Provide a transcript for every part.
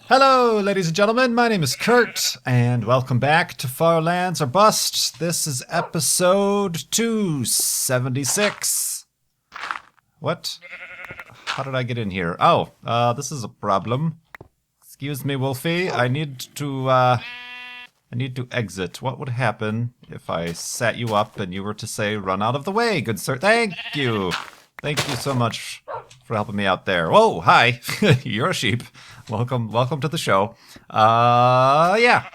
Hello, ladies and gentlemen. My name is Kurt, and welcome back to Far Lands or Bust. This is episode 276. What? How did I get in here? Oh, this is a problem. Excuse me, Wolfie. I need to exit. What would happen if I sat you up and you were to say, "Run out of the way, good sir"? Thank you. Thank you so much for helping me out there. Whoa, hi. You're a sheep. Welcome to the show. Yeah.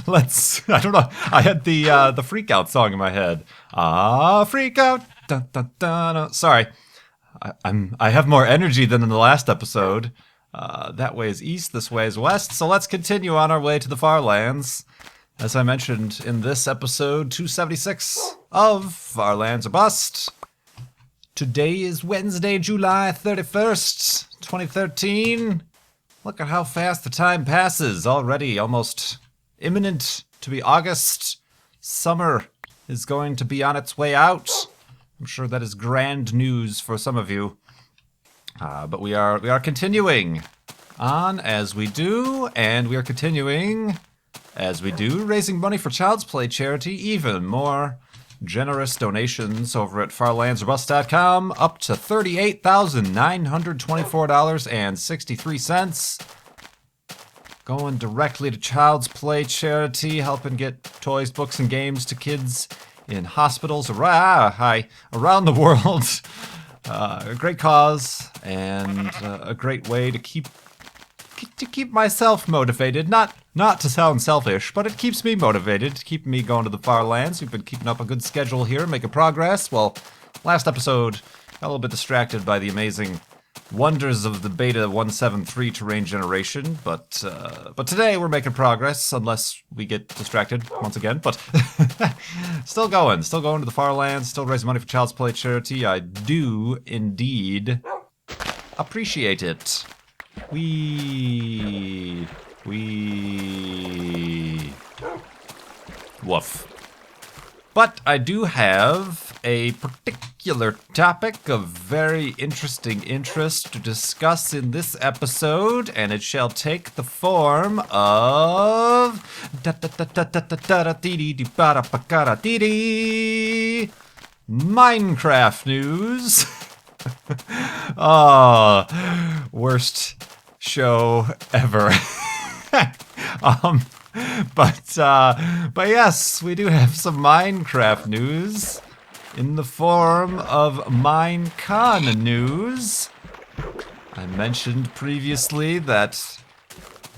I don't know. I had the freak out song in my head. Freak out. Dun, dun, dun, dun. Sorry. I have more energy than in the last episode. That way is east, this way is west. So let's continue on our way to the Far Lands. As I mentioned in this episode 276 of Far Lands or Bust. Today is Wednesday, July 31st, 2013. Look at how fast the time passes. Already almost imminent to be August. Summer is going to be on its way out. I'm sure that is grand news for some of you. But we are continuing on as we do, and we are continuing as we do, raising money for Child's Play charity. Even more generous donations over at farlandsorbust.com, up to $38,924.63. Going directly to Child's Play charity, helping get toys, books, and games to kids in hospitals around the world. A great cause, and a great way to keep myself motivated. Not to sound selfish, but it keeps me motivated, keeping me going to the Far Lands. We've been keeping up a good schedule here, making progress. Well, last episode, got a little bit distracted by the amazing wonders of the Beta 173 terrain generation, but today we're making progress, unless we get distracted once again. But still going to the Far Lands, still raising money for Child's Play charity. I do indeed appreciate it. Woof. But I do have a particular topic of very interesting interest to discuss in this episode, and it shall take the form of Minecraft news. Oh, worst show ever. But yes, we do have some Minecraft news in the form of MineCon news. I mentioned previously that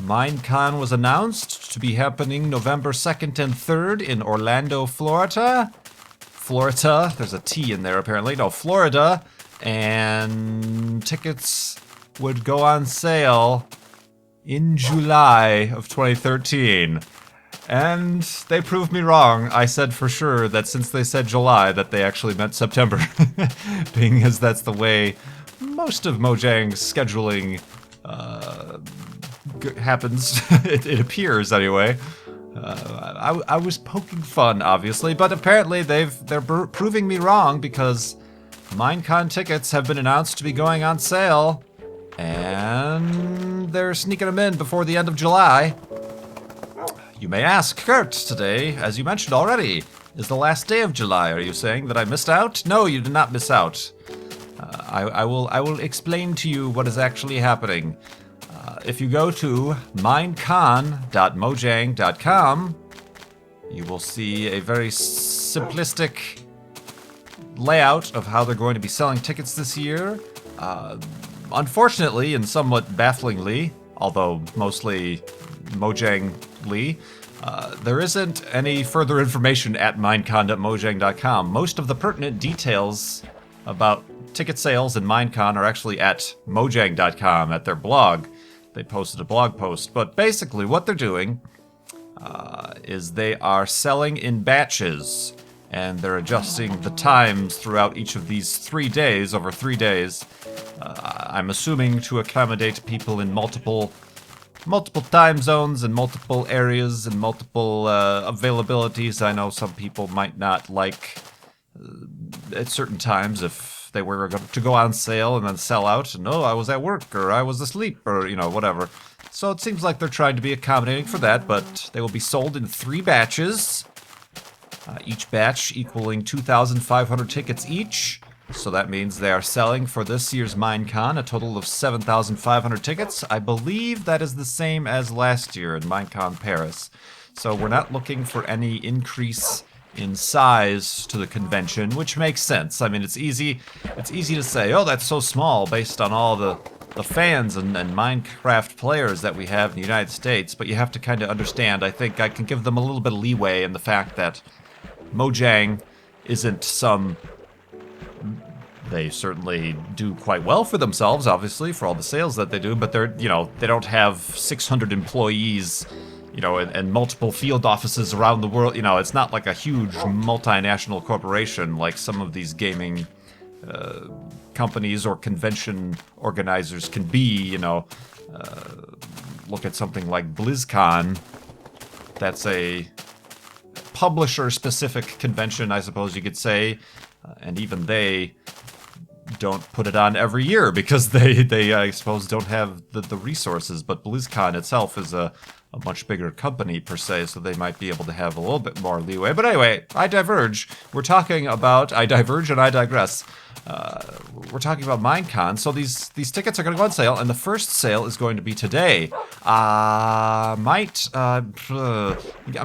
MineCon was announced to be happening November 2nd and 3rd in Orlando, Florida. Florida, there's a T in there apparently. No, Florida. And tickets would go on sale in July of 2013. And they proved me wrong. I said for sure that since they said July, that they actually meant September. Being as that's the way most of Mojang's scheduling happens. It appears anyway. I was poking fun, obviously, but apparently they're proving me wrong, because MineCon tickets have been announced to be going on sale, and they're sneaking them in before the end of July. You may ask, Kurt, today, as you mentioned already, is the last day of July. Are you saying that I missed out? No, you did not miss out. I will explain to you what is actually happening. If you go to minecon.mojang.com, you will see a very simplistic layout of how they're going to be selling tickets this year. Unfortunately, and somewhat bafflingly, although mostly Mojang-ly, there isn't any further information at minecon.mojang.com. Most of the pertinent details about ticket sales and MineCon are actually at mojang.com, at their blog. They posted a blog post. But basically what they're doing is they are selling in batches, and they're adjusting the times throughout each of these 3 days, over 3 days. I'm assuming to accommodate people in multiple time zones and multiple areas and multiple availabilities. I know some people might not like at certain times if they were to go on sale and then sell out, and I was at work or I was asleep or whatever. So it seems like they're trying to be accommodating for that, but they will be sold in 3 batches. Each batch equaling 2,500 tickets each. So that means they are selling for this year's MineCon a total of 7,500 tickets. I believe that is the same as last year in MineCon Paris. So we're not looking for any increase in size to the convention, which makes sense. I mean, it's easy to say, oh, that's so small based on all the fans and Minecraft players that we have in the United States, but you have to kind of understand. I think I can give them a little bit of leeway in the fact that Mojang isn't some... They certainly do quite well for themselves, obviously, for all the sales that they do, but they're, they don't have 600 employees, and multiple field offices around the world. It's not like a huge multinational corporation like some of these gaming companies or convention organizers can be, Look at something like BlizzCon. That's a publisher-specific convention, I suppose you could say, and even they don't put it on every year because they I suppose, don't have the resources. But BlizzCon itself is a much bigger company, per se, so they might be able to have a little bit more leeway. But anyway, I diverge. We're talking about... I diverge and I digress. We're talking about MineCon, so these tickets are going to go on sale, and the first sale is going to be today. I'm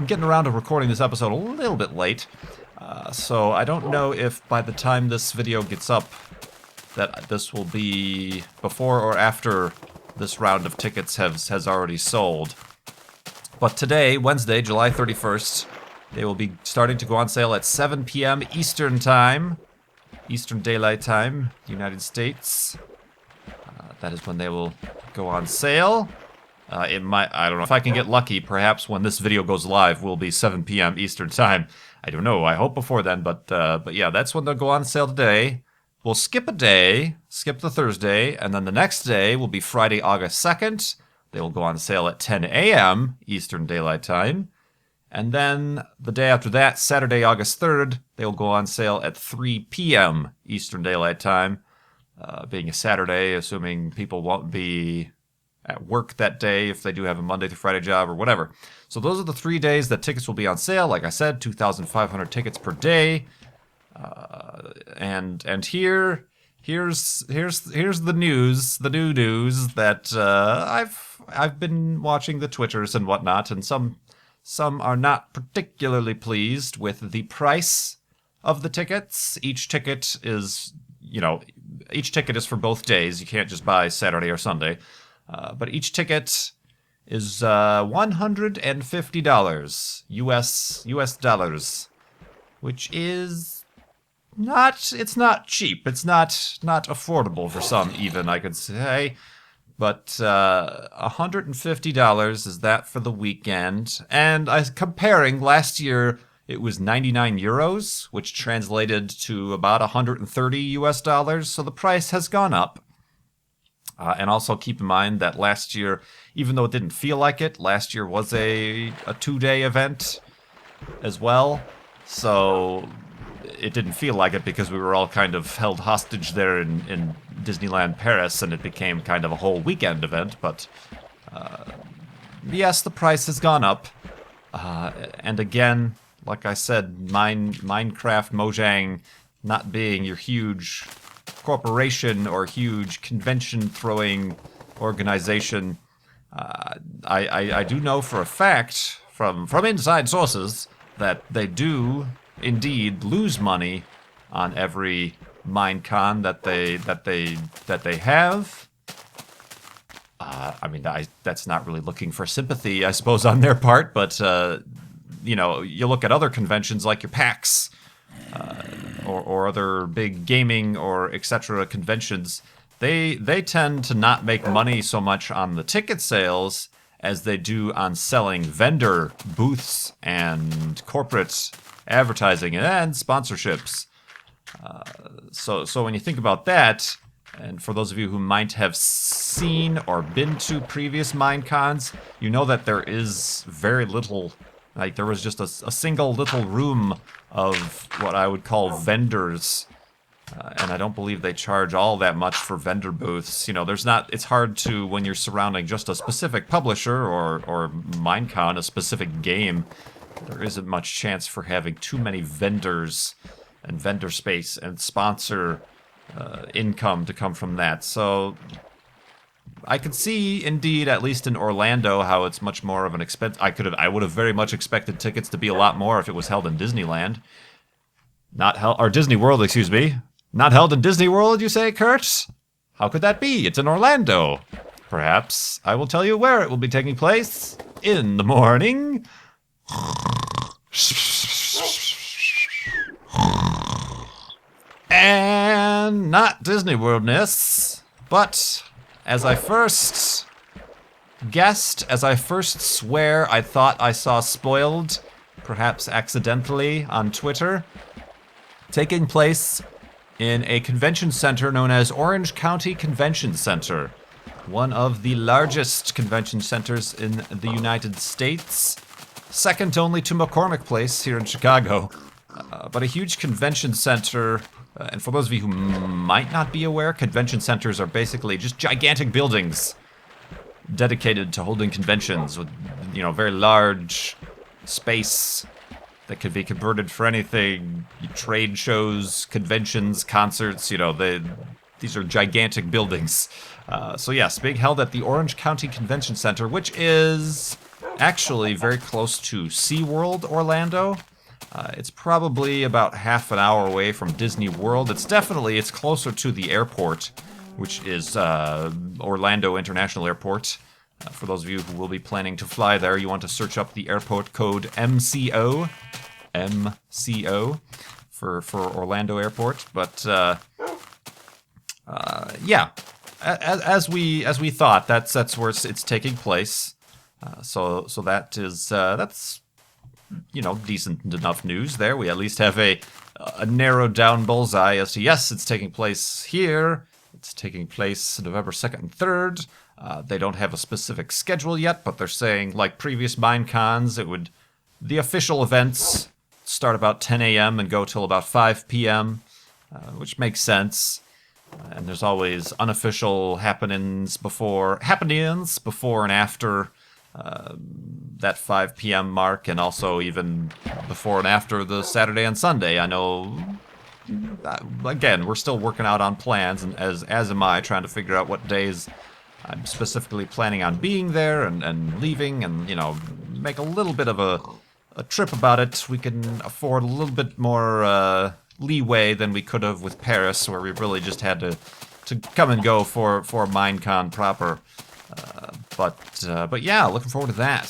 getting around to recording this episode a little bit late, so I don't know if by the time this video gets up that this will be before or after this round of tickets has already sold. But today, Wednesday, July 31st, they will be starting to go on sale at 7 p.m. Eastern Time. Eastern Daylight Time, United States. That is when they will go on sale. I don't know if I can get lucky. Perhaps when this video goes live will be 7 p.m. Eastern Time. I don't know. I hope before then, but yeah, that's when they'll go on sale today. We'll skip a day, skip the Thursday, and then the next day will be Friday, August 2nd. They will go on sale at 10 a.m. Eastern Daylight Time. And then the day after that, Saturday, August 3rd, they will go on sale at 3 p.m. Eastern Daylight Time. Being a Saturday, assuming people won't be at work that day if they do have a Monday through Friday job or whatever. So those are the 3 days that tickets will be on sale. Like I said, 2,500 tickets per day. And here's the news, the new news that I've been watching the Twitters and whatnot, and some are not particularly pleased with the price of the tickets. Each ticket is for both days. You can't just buy Saturday or Sunday. But each ticket is $150 US dollars, which is it's not cheap. It's not affordable for some, even, I could say. But $150 is that for the weekend. And comparing last year, it was 99 euros, which translated to about 130 US dollars. So the price has gone up. And also keep in mind that last year, even though it didn't feel like it, last year was a 2-day event as well. So it didn't feel like it because we were all kind of held hostage there in Disneyland Paris, and it became kind of a whole weekend event. But yes, the price has gone up. And again, like I said, Minecraft Mojang not being your huge corporation or huge convention-throwing organization, I do know for a fact from inside sources that they do indeed lose money on every MineCon that they have. I mean, that's not really looking for sympathy, I suppose, on their part, but you look at other conventions like your PAX, or other big gaming or etc. conventions, they tend to not make money so much on the ticket sales as they do on selling vendor booths and corporate advertising and sponsorships. So when you think about that, and for those of you who might have seen or been to previous MineCons, you know that there is very little. Like, there was just a single little room of what I would call vendors And I don't believe they charge all that much for vendor booths. It's hard to, when you're surrounding just a specific publisher or MineCon, a specific game, there isn't much chance for having too many vendors and vendor space and sponsor income to come from that. So I could see, indeed, at least in Orlando, how it's much more of an expense. I would have very much expected tickets to be a lot more if it was held in Disneyland. Or Disney World, excuse me. Not held in Disney World, you say, Kurt? How could that be? It's in Orlando. Perhaps I will tell you where it will be taking place in the morning. And not Disney Worldness, but as I first guessed, as I first swear I thought I saw spoiled, perhaps accidentally, on Twitter, taking place in a convention center known as Orange County Convention Center, one of the largest convention centers in the United States, second only to McCormick Place here in Chicago, but a huge convention center. And for those of you who might not be aware, convention centers are basically just gigantic buildings dedicated to holding conventions with, very large space that could be converted for anything. Trade shows, conventions, concerts, these are gigantic buildings. So yes, being held at the Orange County Convention Center, which is actually very close to SeaWorld Orlando. It's probably about half an hour away from Disney World. It's closer to the airport, which is Orlando International Airport. For those of you who will be planning to fly there, you want to search up the airport code MCO for Orlando Airport. But yeah, as we thought, that's where it's taking place. So that's decent enough news there. We at least have a narrowed down bullseye as to, yes, it's taking place here. It's taking place November 2nd and 3rd. They don't have a specific schedule yet, but they're saying, like previous MineCons, the official events start about 10 a.m. and go till about 5 p.m., which makes sense. And there's always unofficial happenings before and after that 5 p.m. mark, and also even before and after the Saturday and Sunday. I know, again, we're still working out on plans, and as am I, trying to figure out what days I'm specifically planning on being there and leaving, and, make a little bit of a trip about it. We can afford a little bit more leeway than we could have with Paris, where we really just had to come and go for MineCon proper. But yeah, looking forward to that.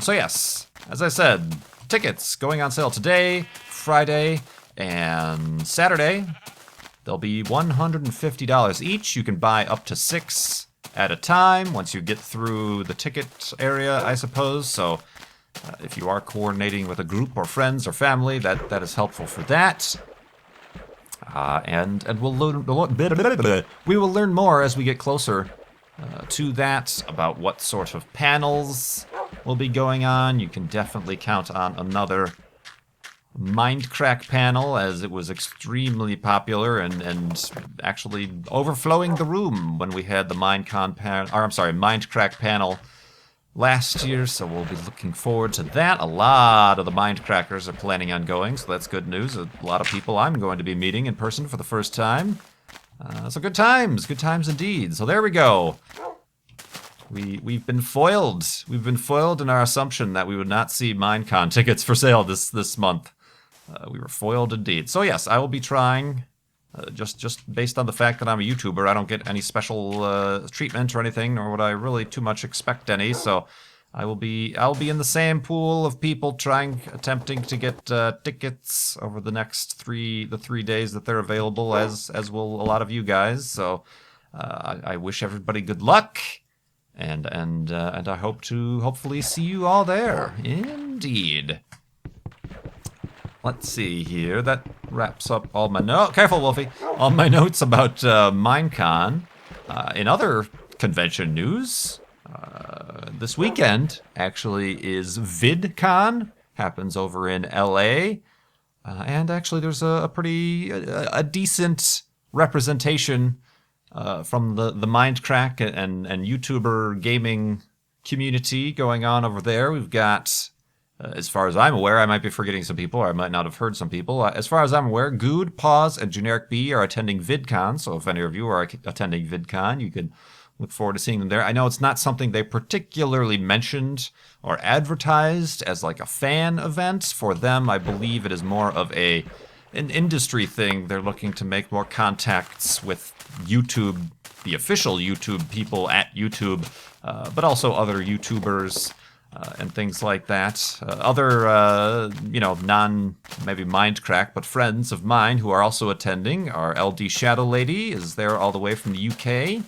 So yes, as I said, tickets going on sale today, Friday, and Saturday. They'll be $150 each. You can buy up to 6 at a time once you get through the ticket area, I suppose. So if you are coordinating with a group or friends or family, that is helpful for that. And we will learn more as we get closer to that, about what sort of panels will be going on. You can definitely count on another Mindcrack panel, as it was extremely popular and actually overflowing the room when we had the Mindcrack panel last year, so we'll be looking forward to that. A lot of the Mindcrackers are planning on going, so that's good news. A lot of people I'm going to be meeting in person for the first time. So good times indeed. So there we go. We've been foiled. We've been foiled in our assumption that we would not see MineCon tickets for sale this month. We were foiled indeed. So yes, I will be trying. Just based on the fact that I'm a YouTuber, I don't get any special treatment or anything, nor would I really too much expect any. So I'll be in the same pool of people attempting to get tickets over the next 3 days that they're available, as will a lot of you guys. So I wish everybody good luck, and I hope to hopefully see you all there. Indeed. Let's see here. That wraps up all my notes. Careful, Wolfie. All my notes about MineCon. In other convention news, this weekend actually is VidCon. Happens over in LA. And actually, there's a pretty a decent representation from the Mindcrack and YouTuber gaming community going on over there. We've got, as far as I'm aware, I might be forgetting some people, or I might not have heard some people. As far as I'm aware, Good, Pause, and Generic B are attending VidCon. So if any of you are attending VidCon, you could look forward to seeing them there. I know it's not something they particularly mentioned or advertised as like a fan event. For them, I believe it is more of an industry thing. They're looking to make more contacts with YouTube, the official YouTube people at YouTube, but also other YouTubers and things like that. Other, non maybe Mindcrack, but friends of mine who are also attending. Our LD Shadow Lady is there all the way from the UK.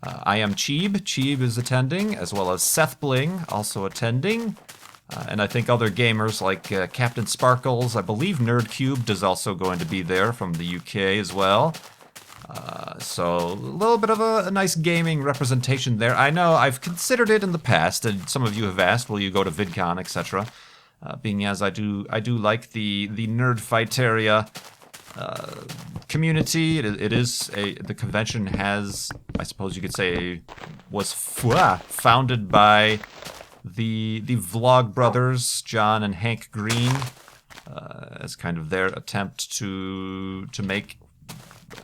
I am Cheeb. Cheeb is attending, as well as Seth Bling also attending. And I think other gamers like Captain Sparkles, I believe Nerdcubed is also going to be there from the UK as well. So a little bit of a nice gaming representation there. I know I've considered it in the past, and some of you have asked, will you go to VidCon, etc. Being as I do like the nerd fight area community. It is the convention has, I suppose you could say, was founded by the Vlog brothers, John and Hank Green, as kind of their attempt to make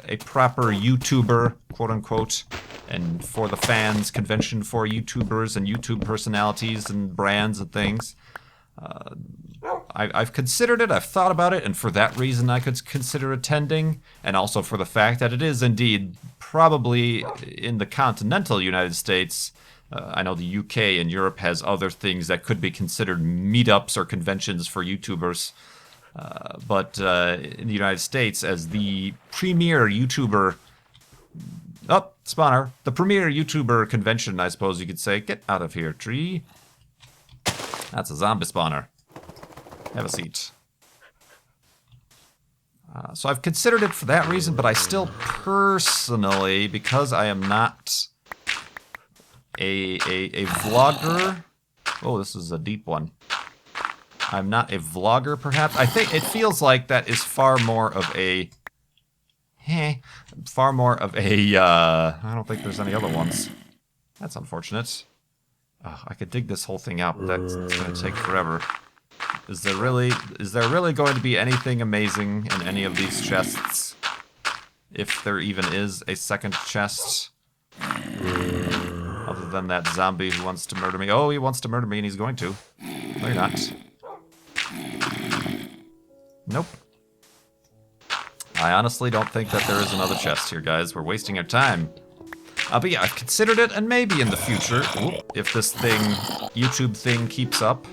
a proper YouTuber, quote unquote, and for the fans convention for YouTubers and YouTube personalities and brands and things. I've considered it, I've thought about it, and for that reason I could consider attending, and also for the fact that it is indeed probably in the continental United States. I know the UK and Europe has other things that could be considered meetups or conventions for YouTubers, but in the United States, as the premier YouTuber... Oh, spawner. The premier YouTuber convention, I suppose you could say. Get out of here, tree. That's a zombie spawner. Have a seat. So I've considered it for that reason, but I still personally, because I am not a vlogger... Oh, this is a deep one. I'm not a vlogger, perhaps. I think it feels like that is far more of a... I don't think there's any other ones. That's unfortunate. Oh, I could dig this whole thing out, but that's going to take forever. Is there really going to be anything amazing in any of these chests? If there even is a second chest. Other than that zombie who wants to murder me. Oh, he wants to murder me and he's going to. No, you're not. Nope. I honestly don't think that there is another chest here, guys. We're wasting our time. But yeah, I've considered it, and maybe in the future, if this thing, YouTube thing, keeps up,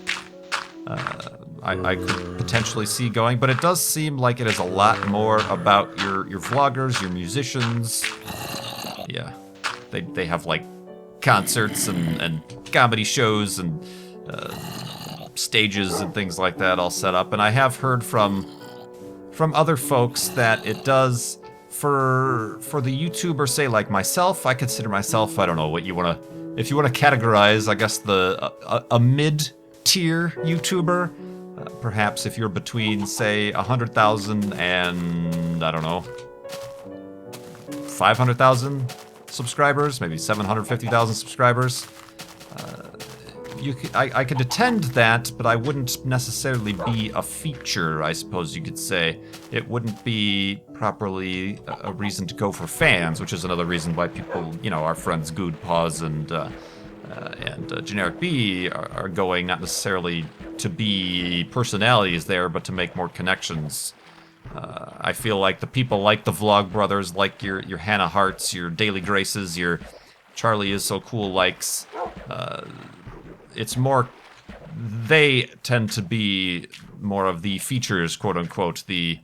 I could potentially see going. But it does seem like it is a lot more about your vloggers, your musicians. Yeah, they have like concerts and comedy shows and stages and things like that all set up. And I have heard from other folks that it does. For the YouTuber, say like myself, I consider myself, I don't know what you want to, if you want to categorize, I guess a mid-tier YouTuber. Perhaps if you're between, say, 100,000 and, I don't know, 500,000 subscribers, maybe 750,000 subscribers. I could attend that, but I wouldn't necessarily be a feature, I suppose you could say. It wouldn't be properly a reason to go for fans, which is another reason why people, our friends Good, Pause, and Generic B are going, not necessarily to be personalities there, but to make more connections. I feel like the people like the Vlog brothers, like your Hannah Harts, your Daily Graces, your Charlie Is So Cool likes... it's more, they tend to be more of the features, quote unquote. They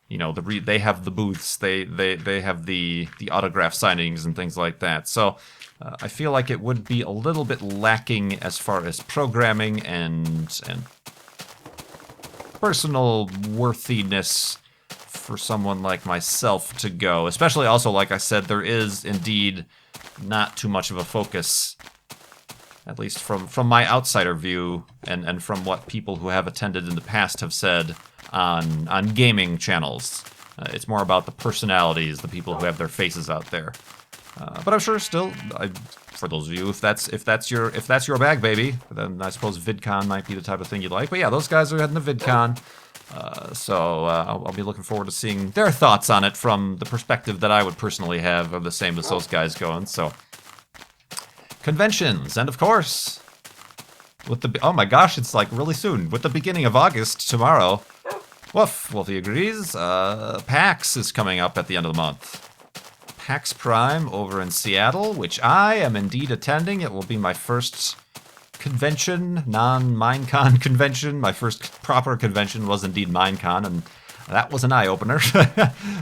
have the booths, they have the autograph signings and things like that. So I feel like it would be a little bit lacking as far as programming and personal worthiness for someone like myself to go. Especially also, like I said, there is indeed not too much of a focus, at least from my outsider view, and from what people who have attended in the past have said, on gaming channels. It's more about the personalities, the people who have their faces out there. But I'm sure still, for those of you, if that's your bag, baby, then I suppose VidCon might be the type of thing you like. But yeah, those guys are heading to VidCon, so I'll be looking forward to seeing their thoughts on it from the perspective that I would personally have of the same as those guys going. So conventions, and of course, with the oh my gosh, it's like really soon, with the beginning of August tomorrow. Woof, Wolfie agrees. PAX is coming up at the end of the month. PAX Prime over in Seattle, which I am indeed attending. It will be my first convention, non-MineCon convention. My first proper convention was indeed MineCon, and that was an eye-opener.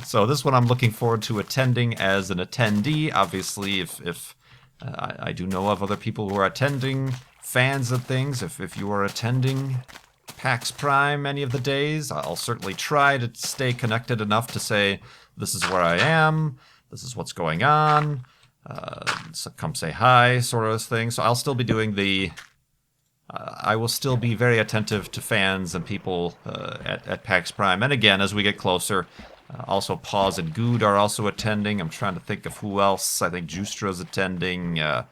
So this one I'm looking forward to attending as an attendee. Obviously, if I do know of other people who are attending, fans of things, if you are attending PAX Prime any of the days, I'll certainly try to stay connected enough to say, this is where I am, this is what's going on, so come say hi, sort of thing. So I'll still be doing I will still be very attentive to fans and people at PAX Prime. And again, as we get closer, also Paws and Good are also attending. I'm trying to think of who else. I think Justra's attending. And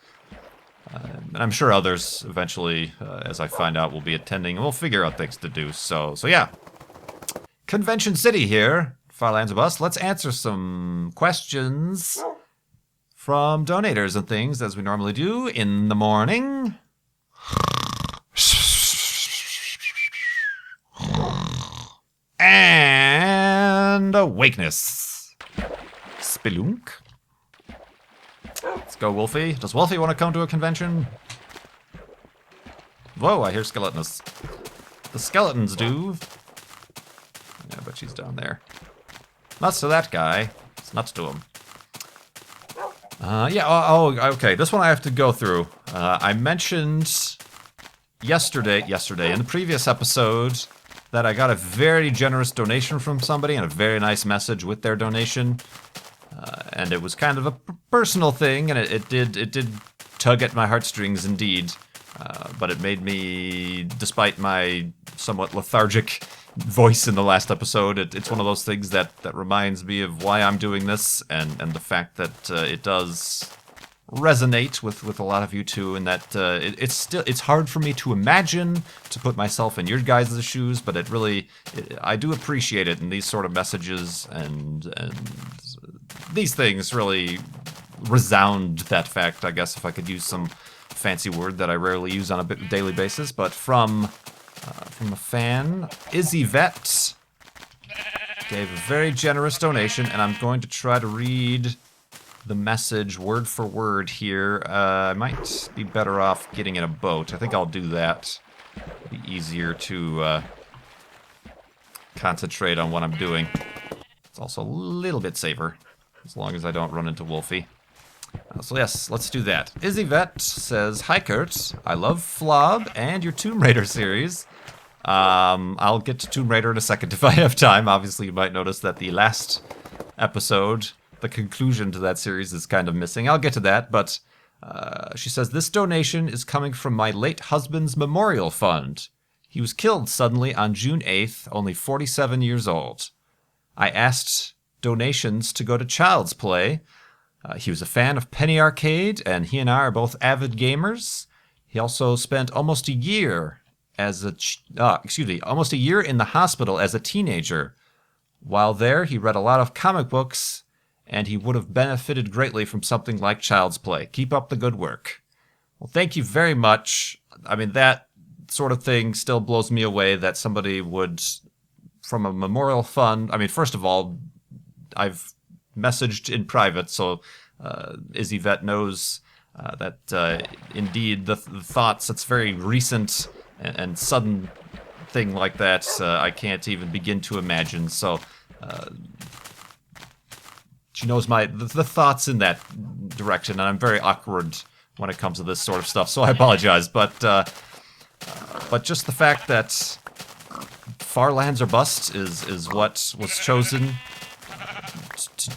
I'm sure others eventually, as I find out, will be attending. And we'll figure out things to do. So yeah. Convention City here, Far Lands of Us. Let's answer some questions from donators and things, as we normally do in the morning. And awakeness. Spelunk. Let's go, Wolfie. Does Wolfie want to come to a convention? Whoa, I hear skeletonus. The skeletons do. Yeah, but she's down there. Nuts to that guy. It's nuts to him. Yeah, okay. This one I have to go through. I mentioned yesterday, in the previous episode, that I got a very generous donation from somebody and a very nice message with their donation. And it was kind of a personal thing, and it did tug at my heartstrings indeed. But it made me, despite my somewhat lethargic voice in the last episode, it's one of those things that reminds me of why I'm doing this, and the fact that it does resonate with a lot of you too, and that it's hard for me to imagine, to put myself in your guys' shoes, but I do appreciate it, and these sort of messages and these things really resound that fact, I guess, if I could use some fancy word that I rarely use on a daily basis. But from a fan, Izzy Vet gave a very generous donation, and I'm going to try to read the message word for word here. I might be better off getting in a boat. I think I'll do that. It'll be easier to concentrate on what I'm doing. It's also a little bit safer, as long as I don't run into Wolfie. So yes, let's do that. Izzy Vet says, "Hi Kurt, I love Flob and your Tomb Raider series." I'll get to Tomb Raider in a second if I have time. Obviously, you might notice that the last episode, the conclusion to that series, is kind of missing. I'll get to that, but she says, "This donation is coming from my late husband's memorial fund. He was killed suddenly on June 8th, only 47 years old. I asked donations to go to Child's Play. He was a fan of Penny Arcade, and he and I are both avid gamers. He also spent almost a year almost a year in the hospital as a teenager. While there, he read a lot of comic books, and he would have benefited greatly from something like Child's Play. Keep up the good work." Well, thank you very much. I mean, that sort of thing still blows me away that somebody would, from a memorial fund. I mean, first of all, I've messaged in private, so Izzy Vet knows that indeed the thoughts, it's very recent and sudden thing like that, I can't even begin to imagine. So she knows the thoughts in that direction, and I'm very awkward when it comes to this sort of stuff, so I apologize. But just the fact that Far Lands or Bust is what was chosen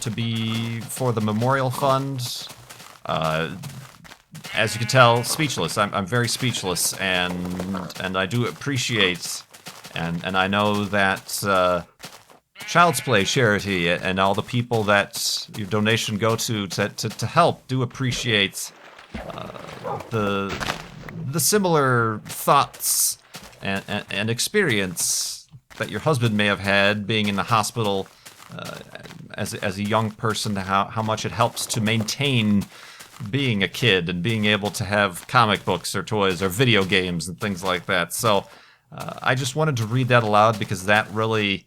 to be for the memorial fund. As you can tell, speechless. I'm very speechless, and I do appreciate And I know that Child's Play charity and all the people that your donation go to help do appreciate the similar thoughts and experience that your husband may have had being in the hospital as a young person, how much it helps to maintain being a kid and being able to have comic books or toys or video games and things like that. So I just wanted to read that aloud because that really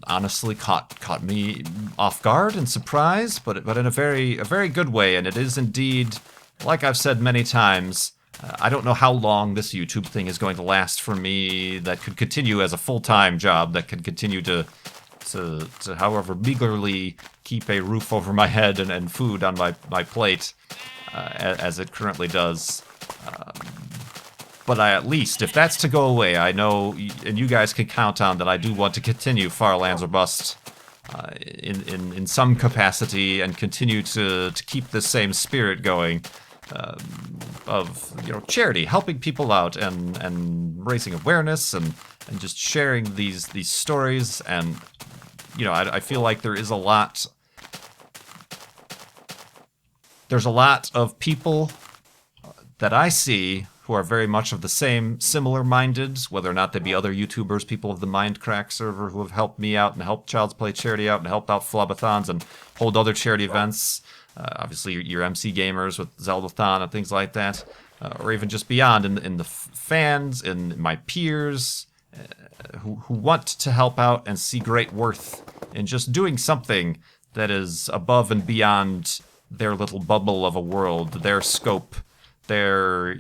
honestly caught me off guard and surprised, but in a very good way. And it is indeed, like I've said many times, I don't know how long this YouTube thing is going to last for me. That could continue as a full-time job. That could continue to however meagerly keep a roof over my head and food on my plate as it currently does. But at least, if that's to go away, I know, and you guys can count on that I do want to continue Far Lands or Bust in some capacity and continue to keep the same spirit going of charity, helping people out and raising awareness and just sharing these stories. And I feel like there's a lot of people that I see who are very much of the same similar-minded, whether or not they be other YouTubers, people of the Mindcrack server who have helped me out and helped Child's Play charity out and helped out flob-athons and hold other charity events. Obviously, your MC gamers with Zeldathon and things like that, or even just beyond in the fans, in my peers, who want to help out and see great worth in just doing something that is above and beyond their little bubble of a world, their scope, their,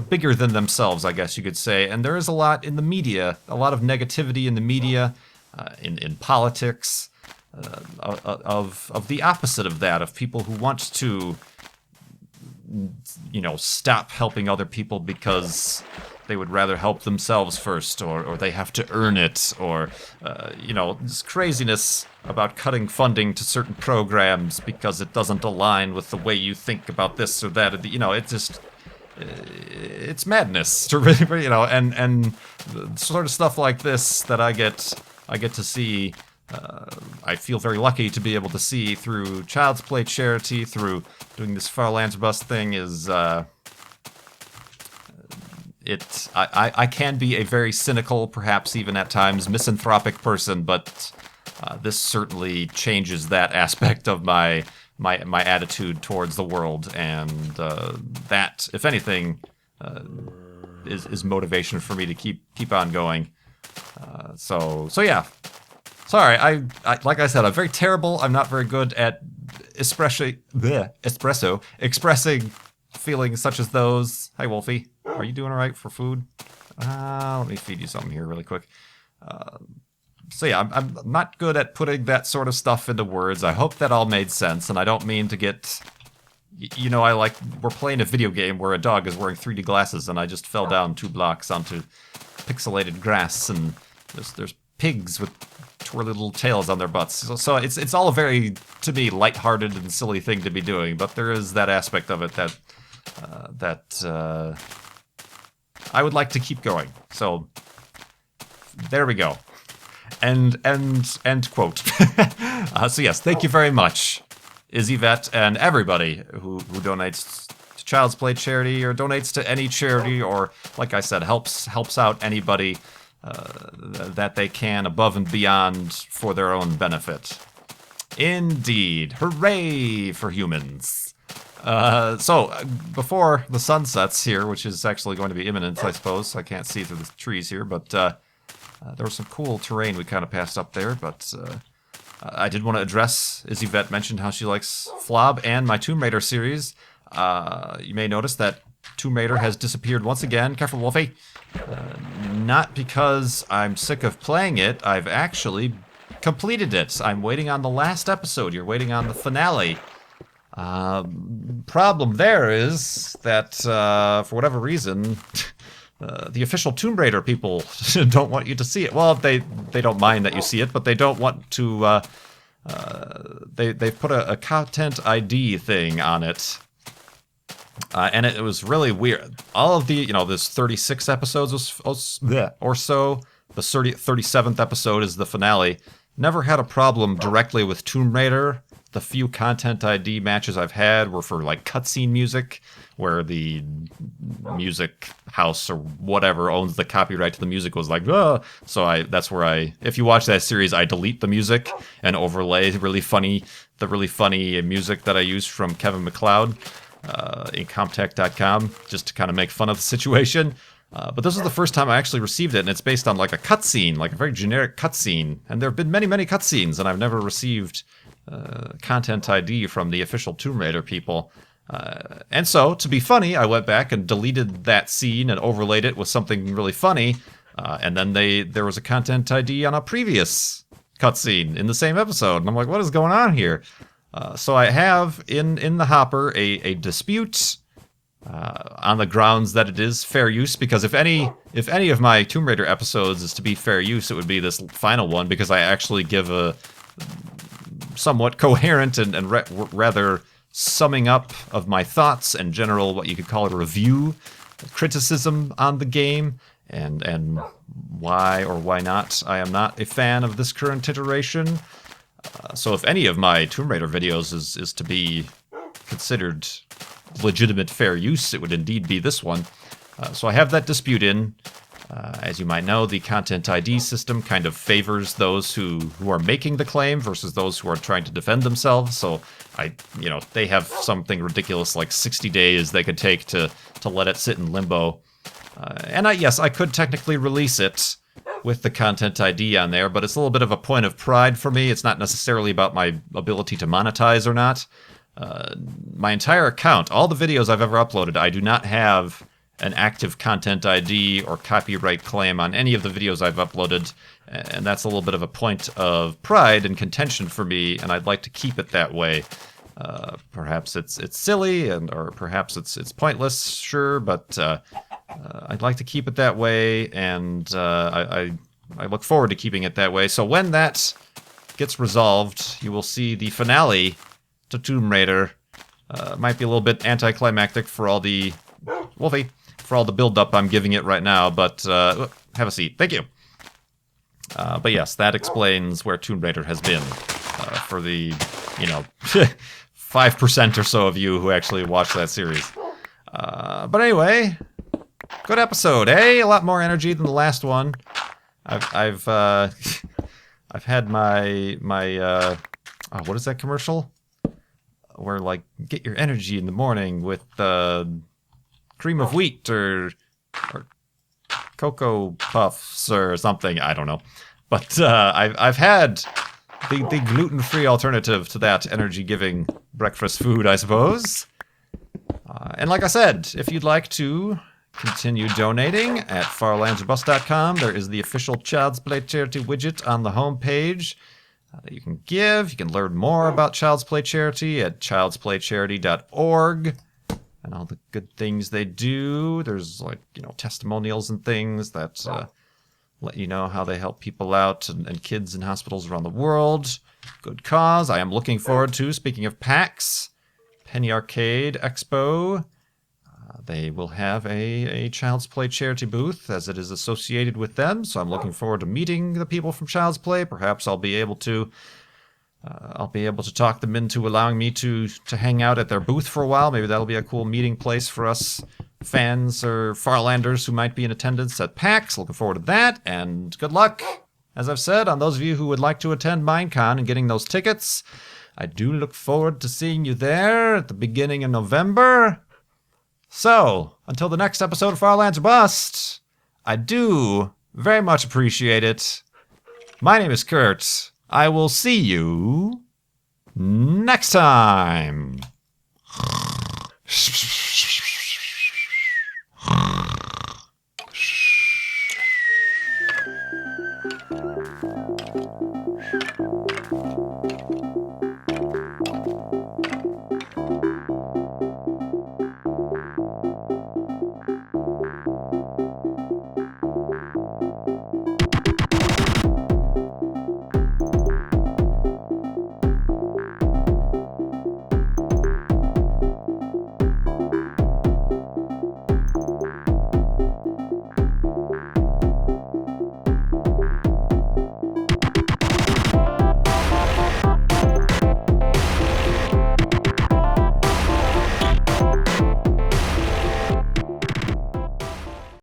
bigger than themselves, I guess you could say. And there is a lot in the media, a lot of negativity in the media, in politics, of the opposite of that, of people who want to, stop helping other people because they would rather help themselves first, or they have to earn it, or, this craziness about cutting funding to certain programs because it doesn't align with the way you think about this or that. It's madness to really, and sort of stuff like this that I get to see. I feel very lucky to be able to see through Child's Play charity, through doing this Far Lands Bust thing. Is I can be a very cynical, perhaps even at times misanthropic person, but this certainly changes that aspect of my attitude towards the world, and that, if anything, is motivation for me to keep on going. So yeah. Sorry, I like I said, I'm very terrible. I'm not very good at expressing feelings such as those. Hi, Wolfie. Are you doing all right for food? Let me feed you something here really quick. So yeah, I'm not good at putting that sort of stuff into words. I hope that all made sense, and I don't mean to get... we're playing a video game where a dog is wearing 3D glasses, and I just fell down 2 blocks onto pixelated grass, and there's pigs with twirly little tails on their butts. So it's all a very, to me, lighthearted and silly thing to be doing, but there is that aspect of it that I would like to keep going. So there we go. End quote. So yes, thank you very much, Izzyvet, and everybody who donates to Child's Play charity or donates to any charity, or like I said, helps out anybody that they can above and beyond for their own benefit. Indeed. Hooray for humans. So, before the sun sets here, which is actually going to be imminent, I suppose. I can't see through the trees here, but there was some cool terrain we kind of passed up there, but I did want to address, Izzyvet mentioned how she likes Flob and my Tomb Raider series. You may notice that Tomb Raider has disappeared once again. Careful, Wolfie. Not because I'm sick of playing it. I've actually completed it. I'm waiting on the last episode. You're waiting on the finale. Problem there is that, for whatever reason, the official Tomb Raider people don't want you to see it. Well, they don't mind that you see it, but they don't want to... they've put a content ID thing on it. And it was really weird. All of the, there's 36 episodes or so. The 37th episode is the finale. Never had a problem directly with Tomb Raider. The few Content ID matches I've had were for like cutscene music, where the music house or whatever owns the copyright to the music was like, ugh. So that's where if you watch that series, I delete the music and overlay the really funny music that I used from Kevin MacLeod. Incomptech.com, just to kind of make fun of the situation. But this is the first time I actually received it, and it's based on like a cutscene, like a very generic cutscene. And there have been many, many cutscenes, and I've never received Content ID from the official Tomb Raider people. And so, to be funny, I went back and deleted that scene and overlaid it with something really funny. And then there was a Content ID on a previous cutscene in the same episode. And I'm like, what is going on here? So I have in the hopper a dispute on the grounds that it is fair use, because if any of my Tomb Raider episodes is to be fair use, it would be this final one, because I actually give a somewhat coherent and rather summing up of my thoughts and general, what you could call a review, criticism on the game, and why or why not I am not a fan of this current iteration. So if any of my Tomb Raider videos is to be considered legitimate fair use, it would indeed be this one. So I have that dispute in. As you might know, the Content ID system kind of favors those who are making the claim versus those who are trying to defend themselves. So they have something ridiculous like 60 days they could take to let it sit in limbo. And I could technically release it with the Content ID on there, but it's a little bit of a point of pride for me. It's not necessarily about my ability to monetize or not. My entire account, all the videos I've ever uploaded, I do not have an active Content ID or copyright claim on any of the videos I've uploaded, and that's a little bit of a point of pride and contention for me, and I'd like to keep it that way. Perhaps it's silly, or perhaps it's pointless, sure, but I'd like to keep it that way, and I look forward to keeping it that way. So when that gets resolved, you will see the finale to Tomb Raider. Might be a little bit anticlimactic for all the build-up I'm giving it right now, but have a seat. Thank you. But yes, that explains where Tomb Raider has been for the 5% or so of you who actually watch that series. But anyway, good episode, eh? A lot more energy than the last one. I've had my what is that commercial? Where like get your energy in the morning with cream of wheat or Cocoa Puffs or something. I don't know, but I've had the gluten-free alternative to that energy-giving breakfast food, I suppose. And like I said, if you'd like to continue donating at farlandsbus.com, there is the official Child's Play charity widget on the homepage that you can give. You can learn more about Child's Play Charity at childsplaycharity.org and all the good things they do. There's testimonials and things that let you know how they help people out and kids in hospitals around the world. Good cause. I am looking forward to, speaking of PAX, Penny Arcade Expo. They will have a Child's Play charity booth, as it is associated with them. So I'm looking forward to meeting the people from Child's Play. Perhaps I'll be able to talk them into allowing me to hang out at their booth for a while. Maybe that'll be a cool meeting place for us fans or Farlanders who might be in attendance at PAX. Looking forward to that, and good luck, as I've said, on those of you who would like to attend MineCon and getting those tickets. I do look forward to seeing you there at the beginning of November. So, until the next episode of Farlands or Bust, I do very much appreciate it. My name is Kurt. I will see you next time.